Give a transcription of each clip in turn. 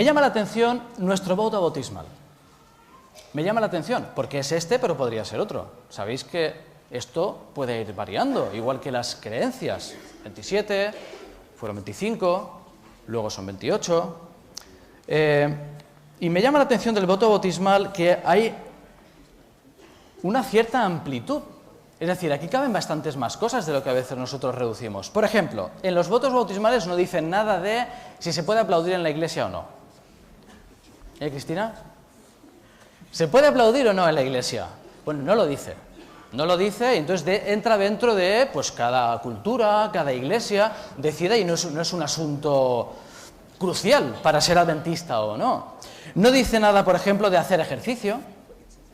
Me llama la atención nuestro voto bautismal. Me llama la atención, porque es este, pero podría ser otro. Sabéis que esto puede ir variando, igual que las creencias. 27, fueron 25, luego son 28. Y me llama la atención del voto bautismal que hay una cierta amplitud. Es decir, aquí caben bastantes más cosas de lo que a veces nosotros reducimos. Por ejemplo, en los votos bautismales no dicen nada de si se puede aplaudir en la iglesia o no. Cristina? ¿Se puede aplaudir o no en la iglesia? Bueno, no lo dice. No lo dice y entonces entra dentro de pues cada cultura, cada iglesia decide y no es un asunto crucial para ser adventista o no. No dice nada, por ejemplo, de hacer ejercicio.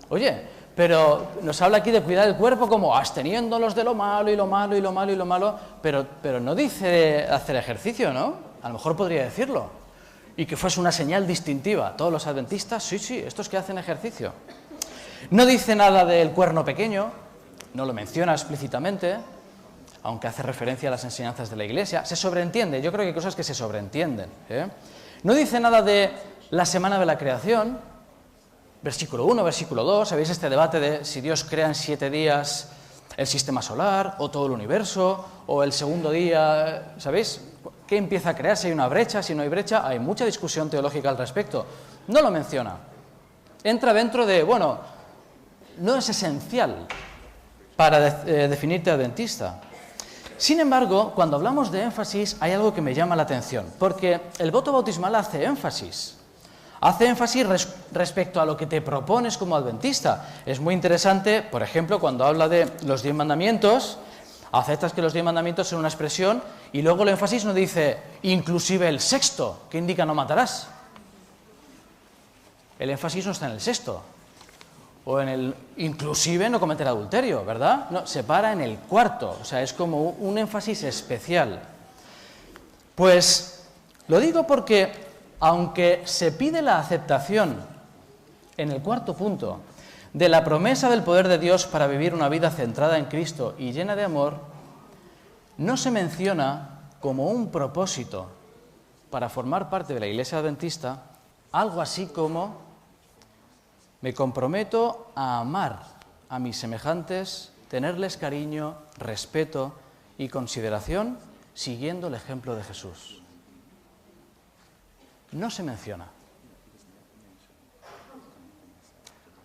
Oye, pero nos habla aquí de cuidar el cuerpo como absteniéndolos de lo malo y lo malo y lo malo y lo malo, pero no dice hacer ejercicio, ¿no? A lo mejor podría decirlo. Y que fuese una señal distintiva. Todos los adventistas, sí, estos que hacen ejercicio. No dice nada del cuerno pequeño, no lo menciona explícitamente, aunque hace referencia a las enseñanzas de la Iglesia. Se sobreentiende, yo creo que hay cosas que se sobreentienden. No dice nada de la semana de la creación, versículo 1, versículo 2, ¿sabéis este debate de si Dios crea en 7 días el sistema solar, o todo el universo, o el segundo día, ¿sabéis? ¿Qué empieza a crear? Si hay una brecha, si no hay brecha, hay mucha discusión teológica al respecto. No lo menciona. Entra dentro de, bueno, no es esencial para definirte adventista. Sin embargo, cuando hablamos de énfasis, hay algo que me llama la atención, porque el voto bautismal hace énfasis. Hace énfasis respecto a lo que te propones como adventista. Es muy interesante, por ejemplo, cuando habla de los 10 mandamientos, aceptas que los 10 mandamientos son una expresión y luego el énfasis no dice inclusive el sexto, que indica no matarás. El énfasis no está en el sexto. O en el inclusive no cometer adulterio, ¿verdad? No, se para en el cuarto, o sea, es como un énfasis especial. Pues lo digo porque, aunque se pide la aceptación en el cuarto punto de la promesa del poder de Dios para vivir una vida centrada en Cristo y llena de amor, no se menciona como un propósito para formar parte de la Iglesia Adventista algo así como: me comprometo a amar a mis semejantes, tenerles cariño, respeto y consideración, siguiendo el ejemplo de Jesús. No se menciona.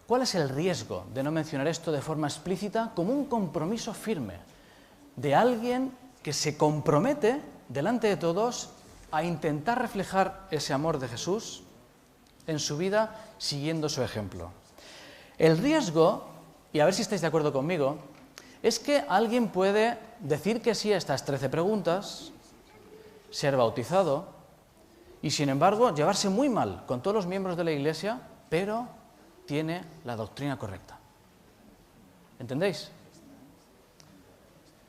¿Cuál es el riesgo de no mencionar esto de forma explícita como un compromiso firme de alguien que se compromete delante de todos a intentar reflejar ese amor de Jesús en su vida siguiendo su ejemplo? El riesgo, y a ver si estáis de acuerdo conmigo, es que alguien puede decir que sí a estas 13 preguntas, ser bautizado, y sin embargo llevarse muy mal con todos los miembros de la Iglesia, pero tiene la doctrina correcta. ¿Entendéis?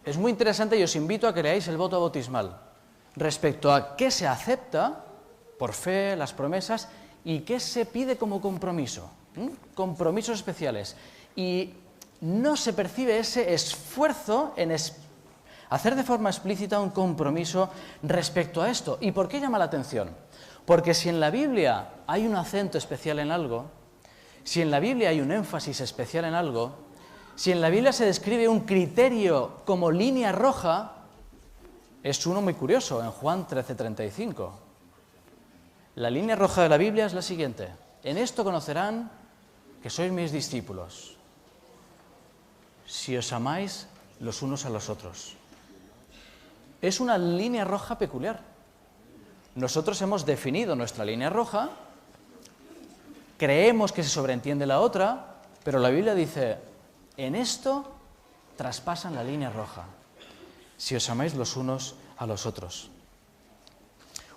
Es muy interesante y os invito a que leáis el voto bautismal respecto a qué se acepta por fe, las promesas, y qué se pide como compromiso, compromisos especiales. Y no se percibe ese esfuerzo en hacer de forma explícita un compromiso respecto a esto. ¿Y por qué llama la atención? Porque si en la Biblia hay un acento especial en algo, si en la Biblia hay un énfasis especial en algo, si en la Biblia se describe un criterio como línea roja, es uno muy curioso, en Juan 13:35. La línea roja de la Biblia es la siguiente: en esto conocerán que sois mis discípulos, si os amáis los unos a los otros. Es una línea roja peculiar. Nosotros hemos definido nuestra línea roja, creemos que se sobreentiende la otra, pero la Biblia dice: en esto traspasan la línea roja, si os amáis los unos a los otros.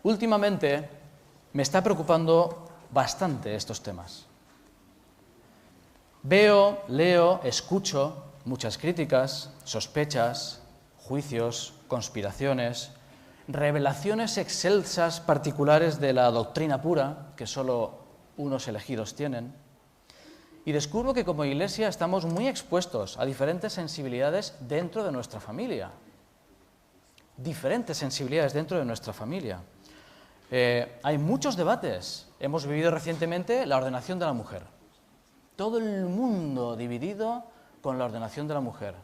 Últimamente me está preocupando bastante estos temas. Veo, leo, escucho muchas críticas, sospechas, juicios, conspiraciones, revelaciones excelsas particulares de la doctrina pura, que solo unos elegidos tienen, y descubro que como Iglesia estamos muy expuestos a diferentes sensibilidades dentro de nuestra familia. Diferentes sensibilidades dentro de nuestra familia. Hay muchos debates. Hemos vivido recientemente la ordenación de la mujer. Todo el mundo dividido con la ordenación de la mujer,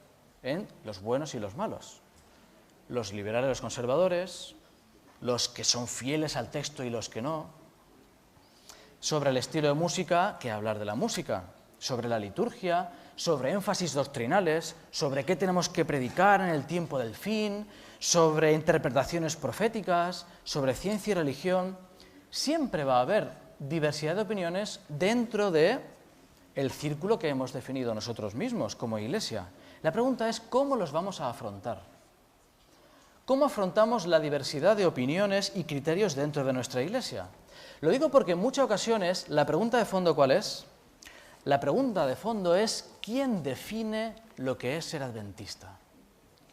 en los buenos y los malos. Los liberales y los conservadores, los que son fieles al texto y los que no. Sobre el estilo de música, ¿qué hablar de la música? Sobre la liturgia, sobre énfasis doctrinales, sobre qué tenemos que predicar en el tiempo del fin, sobre interpretaciones proféticas, sobre ciencia y religión. Siempre va a haber diversidad de opiniones dentro del círculo que hemos definido nosotros mismos como Iglesia. La pregunta es, ¿cómo los vamos a afrontar? ¿Cómo afrontamos la diversidad de opiniones y criterios dentro de nuestra Iglesia? Lo digo porque en muchas ocasiones la pregunta de fondo, ¿cuál es? La pregunta de fondo es, ¿quién define lo que es ser adventista?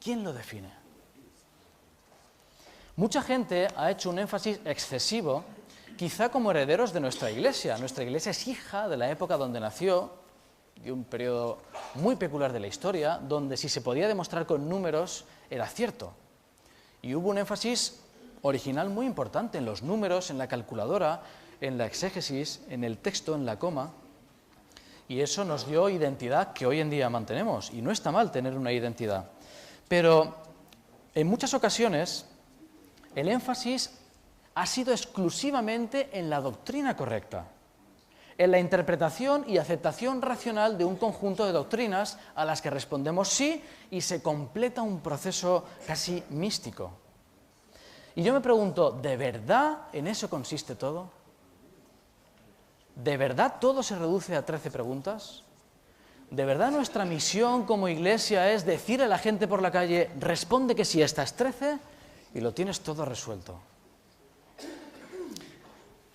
¿Quién lo define? Mucha gente ha hecho un énfasis excesivo, quizá como herederos de nuestra Iglesia. Nuestra Iglesia es hija de la época donde nació, de un periodo muy peculiar de la historia, donde si se podía demostrar con números era cierto. Y hubo un énfasis original muy importante en los números, en la calculadora, en la exégesis, en el texto, en la coma. Y eso nos dio identidad que hoy en día mantenemos. Y no está mal tener una identidad. Pero en muchas ocasiones el énfasis ha sido exclusivamente en la doctrina correcta, en la interpretación y aceptación racional de un conjunto de doctrinas a las que respondemos sí y se completa un proceso casi místico. Y yo me pregunto, ¿de verdad en eso consiste todo? ¿De verdad todo se reduce a 13 preguntas? ¿De verdad nuestra misión como Iglesia es decir a la gente por la calle, responde que sí a estas 13 y lo tienes todo resuelto?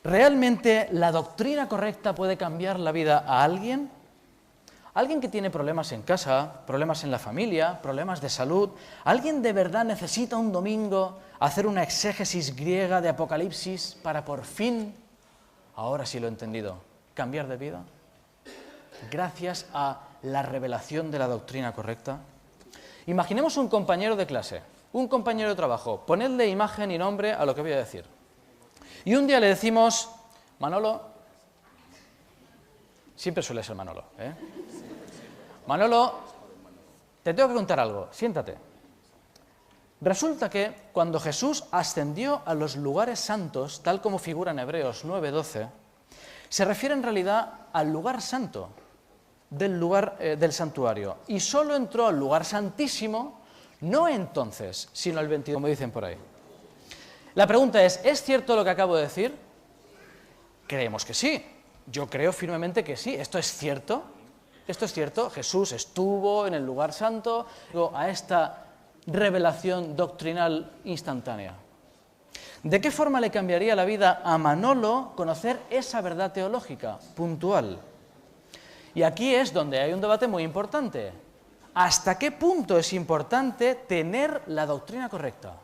¿Realmente la doctrina correcta puede cambiar la vida a alguien? ¿Alguien que tiene problemas en casa, problemas en la familia, problemas de salud? ¿Alguien de verdad necesita un domingo hacer una exégesis griega de Apocalipsis para por fin, ahora sí lo he entendido, cambiar de vida? Gracias a la revelación de la doctrina correcta. Imaginemos un compañero de clase, un compañero de trabajo, ponedle imagen y nombre a lo que voy a decir. Y un día le decimos, Manolo, siempre suele ser Manolo, Manolo, te tengo que contar algo, siéntate. Resulta que cuando Jesús ascendió a los lugares santos, tal como figura en Hebreos 9:12, se refiere en realidad al lugar santo, del santuario, y solo entró al lugar santísimo, no entonces, sino el 22, como dicen por ahí. La pregunta ¿es cierto lo que acabo de decir? Creemos que sí. Yo creo firmemente que sí. ¿Esto es cierto? ¿Esto es cierto? Jesús estuvo en el lugar santo a esta revelación doctrinal instantánea. ¿De qué forma le cambiaría la vida a Manolo conocer esa verdad teológica puntual? Y aquí es donde hay un debate muy importante. ¿Hasta qué punto es importante tener la doctrina correcta?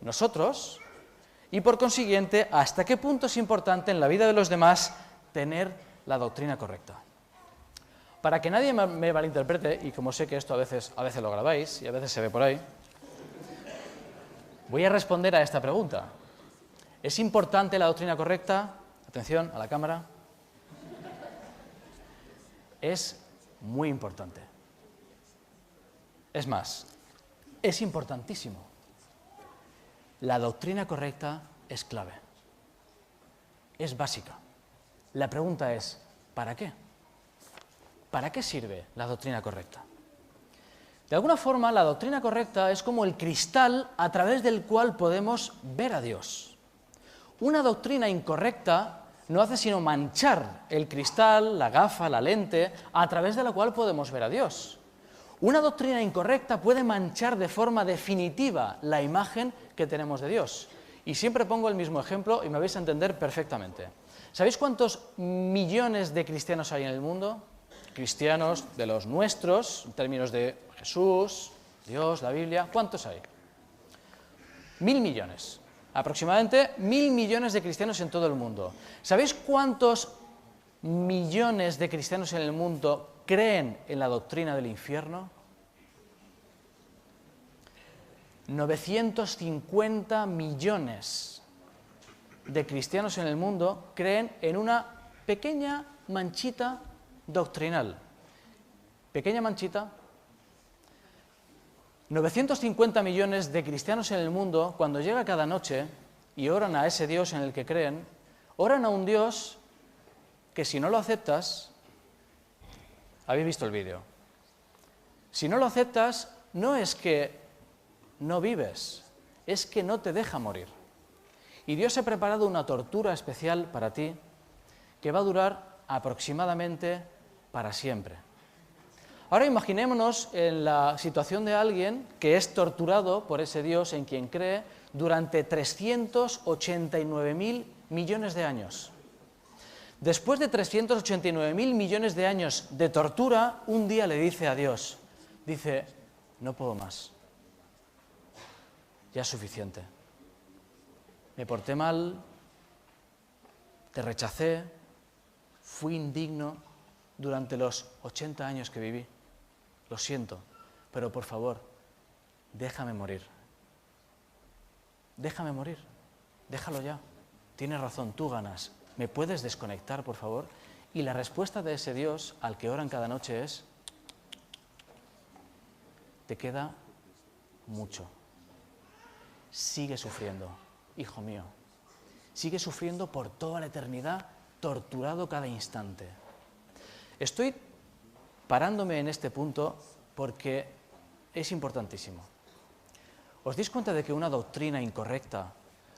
Nosotros, y por consiguiente, ¿hasta qué punto es importante en la vida de los demás tener la doctrina correcta? Para que nadie me malinterprete, y como sé que esto a veces lo grabáis y a veces se ve por ahí, voy a responder a esta pregunta. ¿Es importante la doctrina correcta? Atención a la cámara. Es muy importante. Es más, es importantísimo. La doctrina correcta es clave, es básica. La pregunta es, ¿para qué? ¿Para qué sirve la doctrina correcta? De alguna forma, la doctrina correcta es como el cristal a través del cual podemos ver a Dios. Una doctrina incorrecta no hace sino manchar el cristal, la gafa, la lente, a través de la cual podemos ver a Dios. Una doctrina incorrecta puede manchar de forma definitiva la imagen que tenemos de Dios. Y siempre pongo el mismo ejemplo y me vais a entender perfectamente. ¿Sabéis cuántos millones de cristianos hay en el mundo? Cristianos de los nuestros, en términos de Jesús, Dios, la Biblia. ¿Cuántos hay? 1.000 millones. Aproximadamente 1.000 millones de cristianos en todo el mundo. ¿Sabéis cuántos millones de cristianos en el mundo creen en la doctrina del infierno? 950 millones. de cristianos en el mundo creen en una pequeña manchita doctrinal. Pequeña manchita. 950 millones de cristianos en el mundo, cuando llega cada noche y oran a ese Dios en el que creen, oran a un Dios que si no lo aceptas, habéis visto el vídeo, si no lo aceptas, no es que no vives, es que no te deja morir. Y Dios ha preparado una tortura especial para ti que va a durar aproximadamente para siempre. Ahora imaginémonos en la situación de alguien que es torturado por ese Dios en quien cree durante 389.000 millones de años. Después de 389.000 millones de años de tortura, un día le dice a Dios, dice, no puedo más, ya es suficiente. Me porté mal, te rechacé, fui indigno durante los 80 años que viví. Lo siento, pero por favor, déjame morir. Déjame morir, déjalo ya. Tienes razón, tú ganas. ¿Me puedes desconectar, por favor? Y la respuesta de ese Dios al que oran cada noche es, te queda mucho. Sigue sufriendo, hijo mío. Sigue sufriendo por toda la eternidad, torturado cada instante. Estoy parándome en este punto porque es importantísimo. ¿Os dais cuenta de que una doctrina incorrecta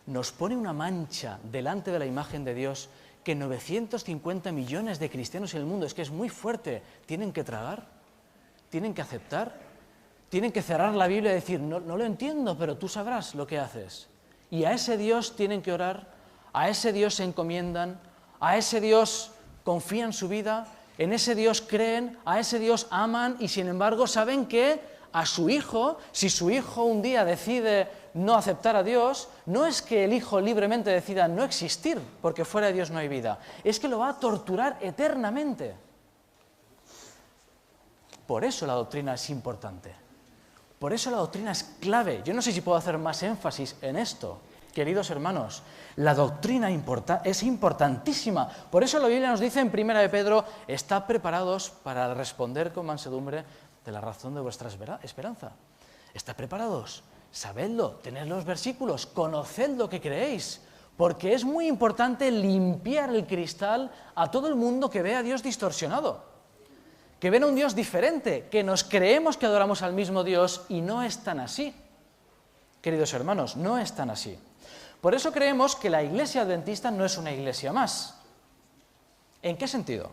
nos pone una mancha delante de la imagen de Dios que 950 millones de cristianos en el mundo, es que es muy fuerte, tienen que tragar, tienen que aceptar, tienen que cerrar la Biblia y decir, no lo entiendo, pero tú sabrás lo que haces? Y a ese Dios tienen que orar, a ese Dios se encomiendan, a ese Dios confían su vida, en ese Dios creen, a ese Dios aman y sin embargo saben que a su hijo, si su hijo un día decide no aceptar a Dios, no es que el hijo libremente decida no existir, porque fuera de Dios no hay vida, es que lo va a torturar eternamente. Por eso la doctrina es importante, por eso la doctrina es clave. Yo no sé si puedo hacer más énfasis en esto, queridos hermanos. La doctrina es importantísima. Por eso la Biblia nos dice en 1 de Pedro, estad preparados para responder con mansedumbre de la razón de vuestra esperanza. Estad preparados, sabedlo, tened los versículos, conoced lo que creéis, porque es muy importante limpiar el cristal a todo el mundo que ve a Dios distorsionado, que ven a un Dios diferente, que nos creemos que adoramos al mismo Dios y no es tan así. Queridos hermanos, no es tan así. Por eso creemos que la Iglesia Adventista no es una iglesia más. ¿En qué sentido?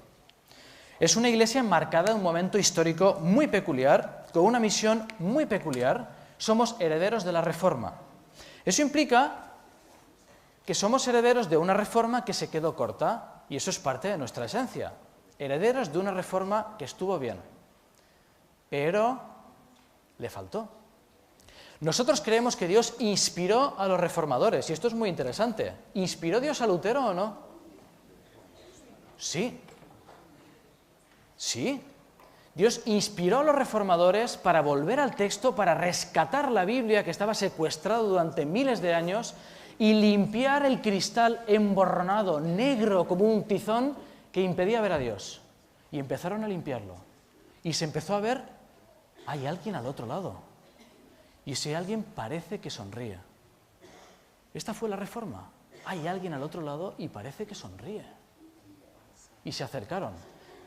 Es una iglesia enmarcada en un momento histórico muy peculiar, con una misión muy peculiar. Somos herederos de la Reforma. Eso implica que somos herederos de una Reforma que se quedó corta, y eso es parte de nuestra esencia. Herederos de una Reforma que estuvo bien, pero le faltó. Nosotros creemos que Dios inspiró a los reformadores, y esto es muy interesante. ¿Inspiró Dios a Lutero o no? Sí. Sí. Dios inspiró a los reformadores para volver al texto, para rescatar la Biblia que estaba secuestrada durante miles de años y limpiar el cristal emborronado, negro como un tizón que impedía ver a Dios. Y empezaron a limpiarlo. Y se empezó a ver, hay alguien al otro lado. Y ese alguien parece que sonríe. Esta fue la Reforma. Hay alguien al otro lado y parece que sonríe. Y se acercaron.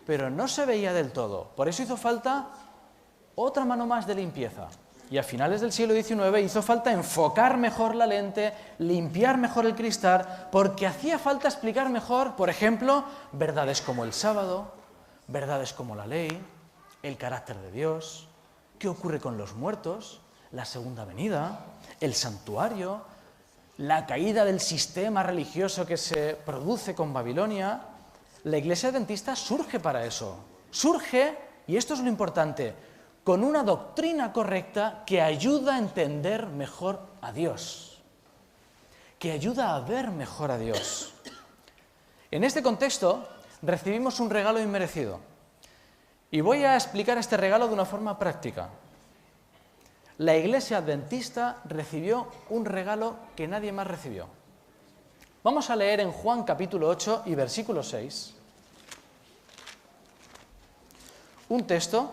Pero no se veía del todo. Por eso hizo falta otra mano más de limpieza. Y a finales del siglo XIX hizo falta enfocar mejor la lente, limpiar mejor el cristal, porque hacía falta explicar mejor, por ejemplo, verdades como el sábado, verdades como la ley, el carácter de Dios, qué ocurre con los muertos, la segunda venida, el santuario, la caída del sistema religioso que se produce con Babilonia. La Iglesia Adventista surge para eso. Surge, y esto es lo importante, con una doctrina correcta que ayuda a entender mejor a Dios, que ayuda a ver mejor a Dios. En este contexto, recibimos un regalo inmerecido. Y voy a explicar este regalo de una forma práctica. La Iglesia Adventista recibió un regalo que nadie más recibió. Vamos a leer en Juan capítulo 8 y versículo 6 un texto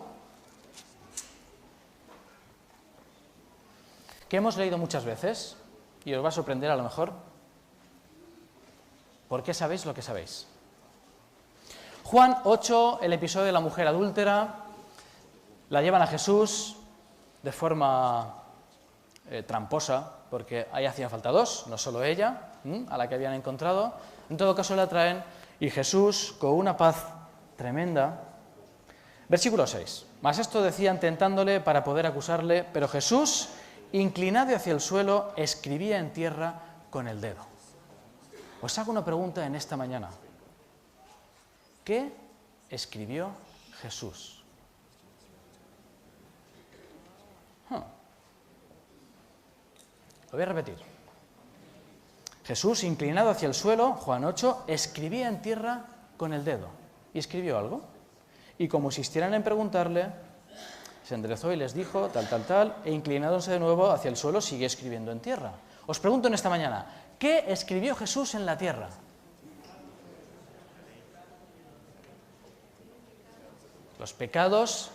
que hemos leído muchas veces y os va a sorprender a lo mejor. ¿Por qué sabéis lo que sabéis? Juan 8, el episodio de la mujer adúltera, la llevan a Jesús de forma tramposa, porque ahí hacía falta dos, no solo ella, a la que habían encontrado. En todo caso la traen y Jesús, con una paz tremenda. Versículo 6. Mas esto decían tentándole para poder acusarle, pero Jesús, inclinado hacia el suelo, escribía en tierra con el dedo. Os hago una pregunta en esta mañana. ¿Qué escribió Jesús? Lo voy a repetir. Jesús, inclinado hacia el suelo, Juan 8, escribía en tierra con el dedo. ¿Y escribió algo? Y como insistieran en preguntarle, se enderezó y les dijo tal, e inclinándose de nuevo hacia el suelo, sigue escribiendo en tierra. Os pregunto en esta mañana, ¿qué escribió Jesús en la tierra? Los pecados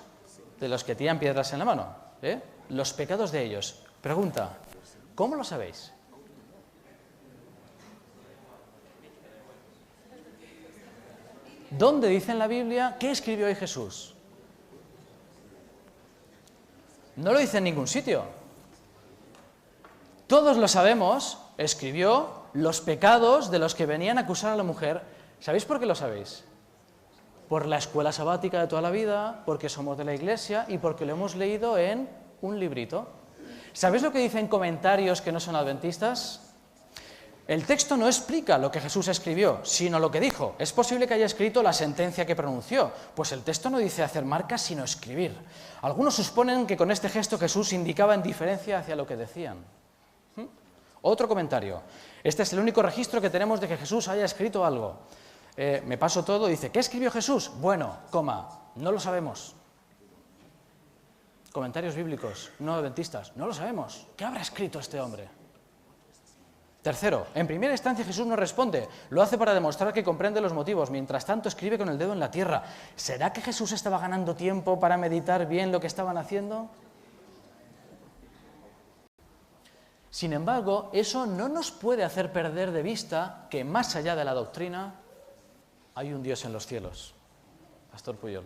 de los que tiran piedras en la mano, los pecados de ellos. Pregunta, ¿cómo lo sabéis? ¿Dónde dice en la Biblia qué escribió hoy Jesús? No lo dice en ningún sitio. Todos lo sabemos, escribió los pecados de los que venían a acusar a la mujer. ¿Sabéis por qué lo sabéis? Por la escuela sabática de toda la vida, porque somos de la Iglesia y porque lo hemos leído en un librito. ¿Sabéis lo que dicen comentarios que no son adventistas? El texto no explica lo que Jesús escribió, sino lo que dijo. Es posible que haya escrito la sentencia que pronunció, pues el texto no dice hacer marcas, sino escribir. Algunos suponen que con este gesto Jesús indicaba indiferencia hacia lo que decían. Otro comentario. Este es el único registro que tenemos de que Jesús haya escrito algo. Me paso todo, dice, ¿qué escribió Jesús? Bueno, no lo sabemos. Comentarios bíblicos, no adventistas, no lo sabemos. ¿Qué habrá escrito este hombre? Tercero, en primera instancia Jesús no responde, lo hace para demostrar que comprende los motivos, mientras tanto escribe con el dedo en la tierra. ¿Será que Jesús estaba ganando tiempo para meditar bien lo que estaban haciendo? Sin embargo, eso no nos puede hacer perder de vista que más allá de la doctrina hay un Dios en los cielos. Pastor Puyol.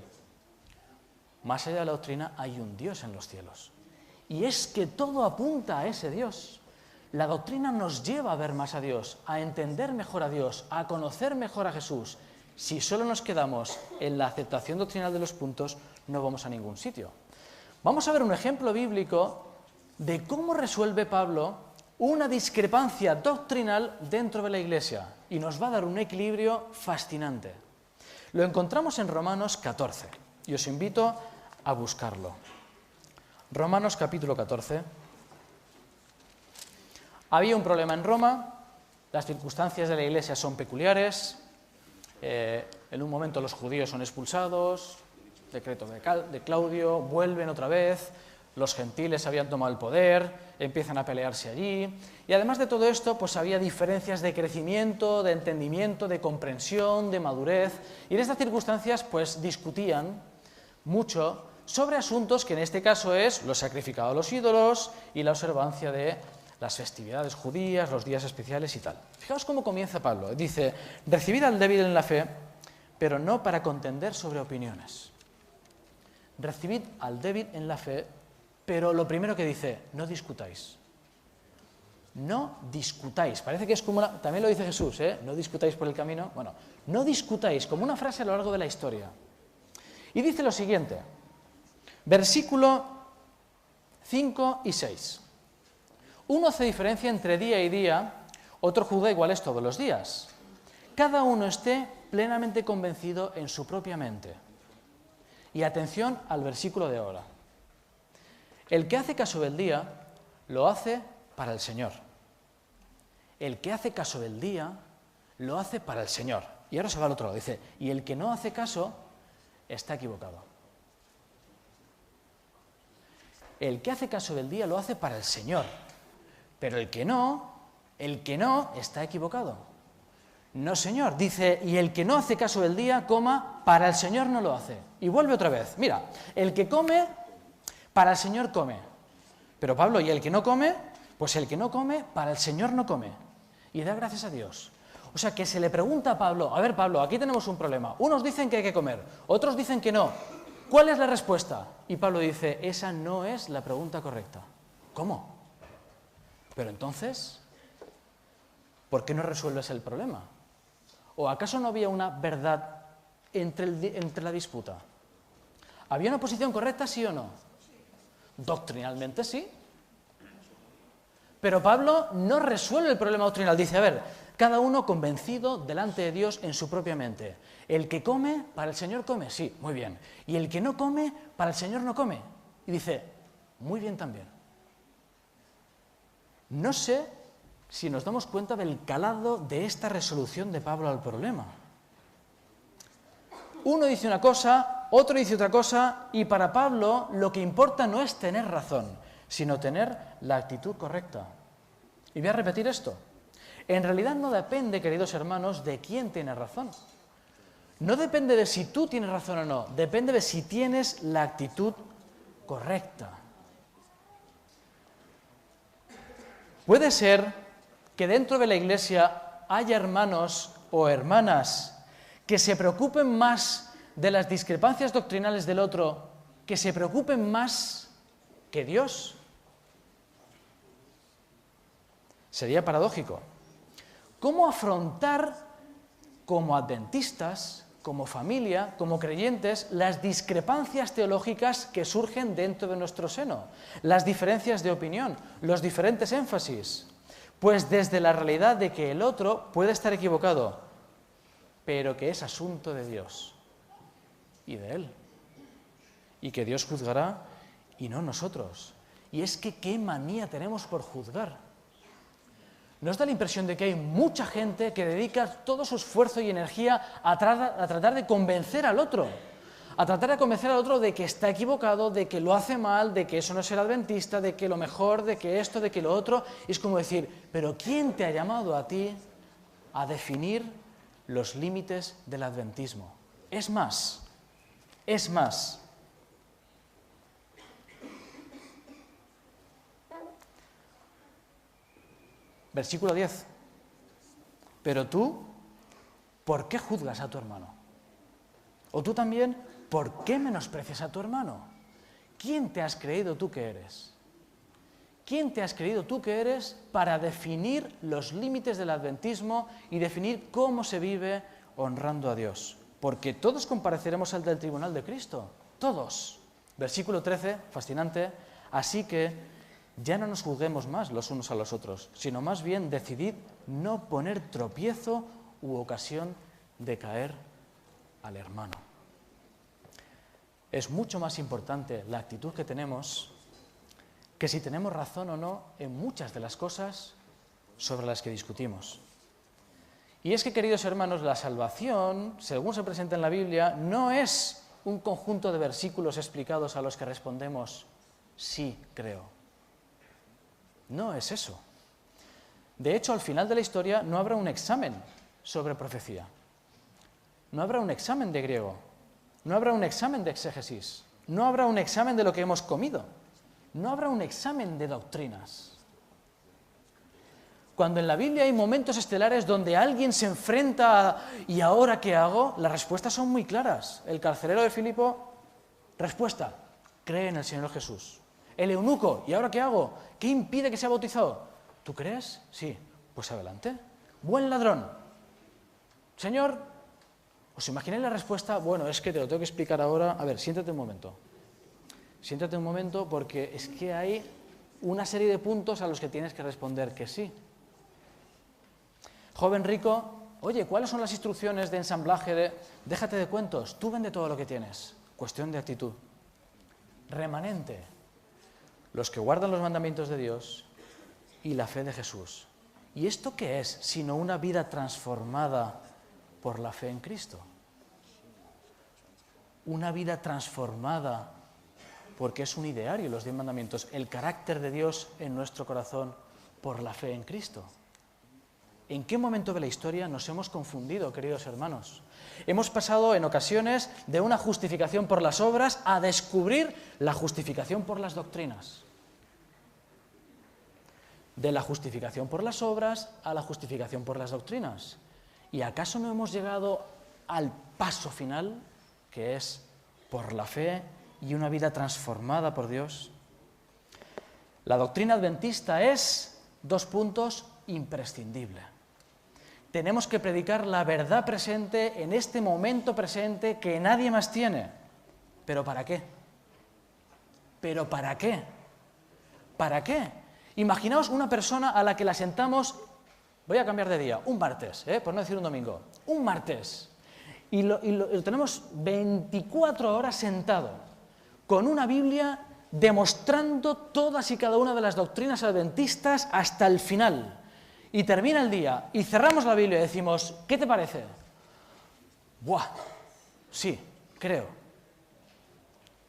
Más allá de la doctrina hay un Dios en los cielos. Y es que todo apunta a ese Dios. La doctrina nos lleva a ver más a Dios, a entender mejor a Dios, a conocer mejor a Jesús. Si solo nos quedamos en la aceptación doctrinal de los puntos, no vamos a ningún sitio. Vamos a ver un ejemplo bíblico de cómo resuelve Pablo una discrepancia doctrinal dentro de la Iglesia y nos va a dar un equilibrio fascinante. Lo encontramos en Romanos 14 y os invito a buscarlo. Romanos capítulo 14. Había un problema en Roma, las circunstancias de la Iglesia son peculiares, en un momento los judíos son expulsados, decreto de Claudio, vuelven otra vez, los gentiles habían tomado el poder, empiezan a pelearse allí, y además de todo esto, pues había diferencias de crecimiento, de entendimiento, de comprensión, de madurez, y en estas circunstancias pues discutían mucho sobre asuntos que en este caso es lo sacrificado a los ídolos y la observancia de las festividades judías, los días especiales y tal. Fijaos cómo comienza Pablo. Dice, recibid al débil en la fe, pero no para contender sobre opiniones. Recibid al débil en la fe, pero lo primero que dice, no discutáis. No discutáis. Parece que es como una... También lo dice Jesús, no discutáis por el camino. Bueno, no discutáis, como una frase a lo largo de la historia. Y dice lo siguiente, versículo 5 y 6. Uno hace diferencia entre día y día, otro juzga iguales todos los días. Cada uno esté plenamente convencido en su propia mente. Y atención al versículo de ahora. El que hace caso del día, lo hace para el Señor. El que hace caso del día, lo hace para el Señor. Y ahora se va al otro lado, dice, y el que no hace caso, está equivocado. El que hace caso del día, lo hace para el Señor. Pero el que no está equivocado. No, señor, dice, y el que no hace caso del día, coma, para el Señor no lo hace. Y vuelve otra vez, mira, el que come, para el Señor come. Pero Pablo, ¿y el que no come? Pues el que no come, para el Señor no come. Y da gracias a Dios. O sea, que se le pregunta a Pablo, a ver, Pablo, aquí tenemos un problema. Unos dicen que hay que comer, otros dicen que no. ¿Cuál es la respuesta? Y Pablo dice, esa no es la pregunta correcta. ¿Cómo? Pero entonces, ¿por qué no resuelves el problema? ¿O acaso no había una verdad entre la disputa? ¿Había una posición correcta, sí o no? Doctrinalmente sí. Pero Pablo no resuelve el problema doctrinal. Dice, a ver, cada uno convencido delante de Dios en su propia mente. El que come, para el Señor come, sí, muy bien. Y el que no come, para el Señor no come. Y dice, muy bien también. No sé si nos damos cuenta del calado de esta resolución de Pablo al problema. Uno dice una cosa, otro dice otra cosa, y para Pablo lo que importa no es tener razón, sino tener la actitud correcta. Y voy a repetir esto. En realidad no depende, queridos hermanos, de quién tiene razón. No depende de si tú tienes razón o no, depende de si tienes la actitud correcta. Puede ser que dentro de la Iglesia haya hermanos o hermanas que se preocupen más de las discrepancias doctrinales del otro, que se preocupen más que Dios. Sería paradójico. ¿Cómo afrontar como adventistas, como familia, como creyentes, las discrepancias teológicas que surgen dentro de nuestro seno? Las diferencias de opinión, los diferentes énfasis. Pues desde la realidad de que el otro puede estar equivocado, pero que es asunto de Dios y de Él. Y que Dios juzgará y no nosotros. Y es que qué manía tenemos por juzgar. ¿Nos da la impresión de que hay mucha gente que dedica todo su esfuerzo y energía a tratar de convencer al otro? A tratar de convencer al otro de que está equivocado, de que lo hace mal, de que eso no es ser adventista, de que lo mejor, de que esto, de que lo otro. Es como decir, ¿pero quién te ha llamado a ti a definir los límites del adventismo? Es más. Versículo 10. Pero tú, ¿por qué juzgas a tu hermano? O tú también, ¿por qué menosprecias a tu hermano? ¿Quién te has creído tú que eres? ¿Quién te has creído tú que eres para definir los límites del adventismo y definir cómo se vive honrando a Dios? Porque todos compareceremos ante el tribunal de Cristo, todos. Versículo 13, fascinante, así que ya no nos juzguemos más los unos a los otros, sino más bien decidid no poner tropiezo u ocasión de caer al hermano. Es mucho más importante la actitud que tenemos que si tenemos razón o no en muchas de las cosas sobre las que discutimos. Y es que, queridos hermanos, la salvación, según se presenta en la Biblia, no es un conjunto de versículos explicados a los que respondemos sí, creo. No es eso. De hecho, al final de la historia no habrá un examen sobre profecía. No habrá un examen de griego. No habrá un examen de exégesis. No habrá un examen de lo que hemos comido. No habrá un examen de doctrinas. Cuando en la Biblia hay momentos estelares donde alguien se enfrenta a ¿y ahora qué hago?, las respuestas son muy claras. El carcelero de Filipo, respuesta, cree en el Señor Jesús. El eunuco, ¿y ahora qué hago? ¿Qué impide que sea bautizado? ¿Tú crees? Sí, pues adelante. Buen ladrón. Señor, ¿os imagináis la respuesta? Bueno, es que te lo tengo que explicar ahora. A ver, siéntate un momento. Siéntate un momento porque es que hay una serie de puntos a los que tienes que responder que sí. Joven rico, oye, ¿cuáles son las instrucciones de ensamblaje de...? Déjate de cuentos, tú vende todo lo que tienes. Cuestión de actitud. Remanente, los que guardan los mandamientos de Dios y la fe de Jesús. ¿Y esto qué es sino una vida transformada por la fe en Cristo? Una vida transformada porque es un ideario los 10 mandamientos, el carácter de Dios en nuestro corazón por la fe en Cristo. ¿En qué momento de la historia nos hemos confundido, queridos hermanos? Hemos pasado en ocasiones de una justificación por las obras a descubrir la justificación por las doctrinas. De la justificación por las obras a la justificación por las doctrinas. ¿Y acaso no hemos llegado al paso final, que es por la fe y una vida transformada por Dios? La doctrina adventista es, 2 puntos, imprescindible. Tenemos que predicar la verdad presente en este momento presente que nadie más tiene. ¿Pero para qué? ¿Pero para qué? ¿Para qué? Imaginaos una persona a la que la sentamos, voy a cambiar de día, un martes, por no decir un domingo, un martes, y lo tenemos 24 horas sentado, con una Biblia demostrando todas y cada una de las doctrinas adventistas hasta el final. Y termina el día, y cerramos la Biblia y decimos, ¿qué te parece? ¡Buah! Sí, creo.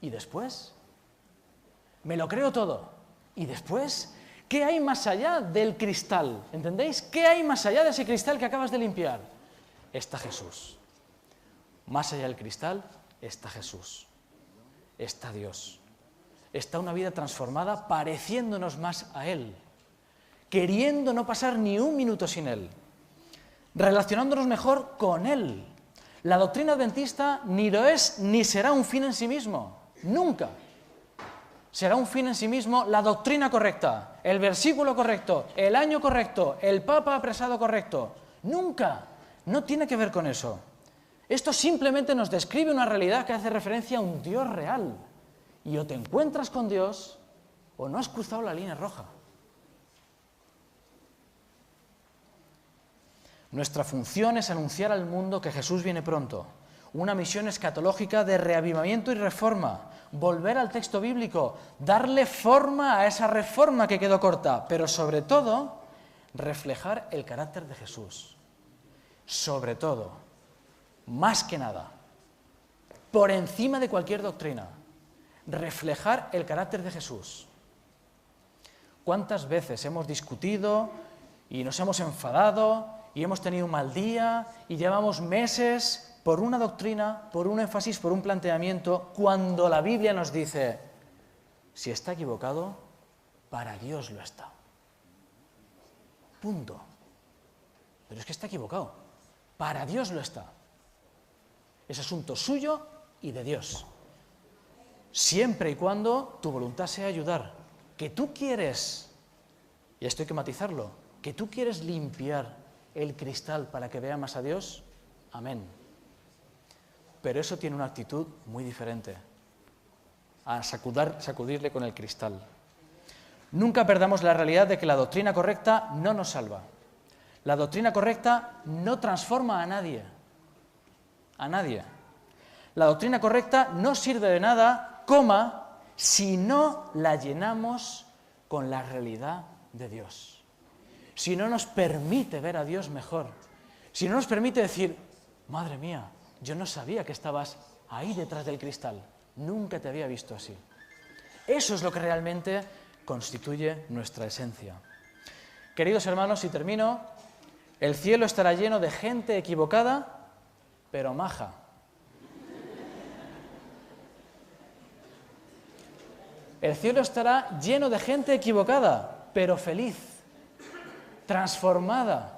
¿Y después? Me lo creo todo. ¿Y después? ¿Qué hay más allá del cristal? ¿Entendéis? ¿Qué hay más allá de ese cristal que acabas de limpiar? Está Jesús. Más allá del cristal está Jesús. Está Dios. Está una vida transformada pareciéndonos más a Él, queriendo no pasar ni un minuto sin Él, relacionándonos mejor con Él. La doctrina adventista ni lo es ni será un fin en sí mismo, nunca. Será un fin en sí mismo la doctrina correcta, el versículo correcto, el año correcto, el papa apresado correcto. Nunca. No tiene que ver con eso. Esto simplemente nos describe una realidad que hace referencia a un Dios real. Y o te encuentras con Dios o no has cruzado la línea roja. Nuestra función es anunciar al mundo que Jesús viene pronto. Una misión escatológica de reavivamiento y reforma. Volver al texto bíblico, darle forma a esa reforma que quedó corta, pero sobre todo, reflejar el carácter de Jesús. Sobre todo, más que nada, por encima de cualquier doctrina, reflejar el carácter de Jesús. ¿Cuántas veces hemos discutido y nos hemos enfadado y hemos tenido un mal día y llevamos meses por una doctrina, por un énfasis, por un planteamiento, cuando la Biblia nos dice, si está equivocado, para Dios lo está. Punto. Pero es que está equivocado. Para Dios lo está. Es asunto suyo y de Dios. Siempre y cuando tu voluntad sea ayudar. Que tú quieres, y esto hay que matizarlo, que tú quieres limpiar el cristal para que vea más a Dios, amén. Pero eso tiene una actitud muy diferente, a sacudirle con el cristal. Nunca perdamos la realidad de que la doctrina correcta no nos salva. La doctrina correcta no transforma a nadie. A nadie. La doctrina correcta no sirve de nada, si no la llenamos con la realidad de Dios. Si no nos permite ver a Dios mejor. Si no nos permite decir, madre mía, yo no sabía que estabas ahí detrás del cristal. Nunca te había visto así. Eso es lo que realmente constituye nuestra esencia. Queridos hermanos, y termino, el cielo estará lleno de gente equivocada, pero maja. El cielo estará lleno de gente equivocada, pero feliz, transformada,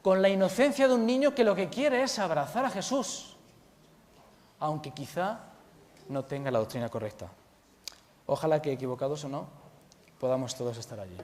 con la inocencia de un niño que lo que quiere es abrazar a Jesús, aunque quizá no tenga la doctrina correcta. Ojalá que, equivocados o no, podamos todos estar allí.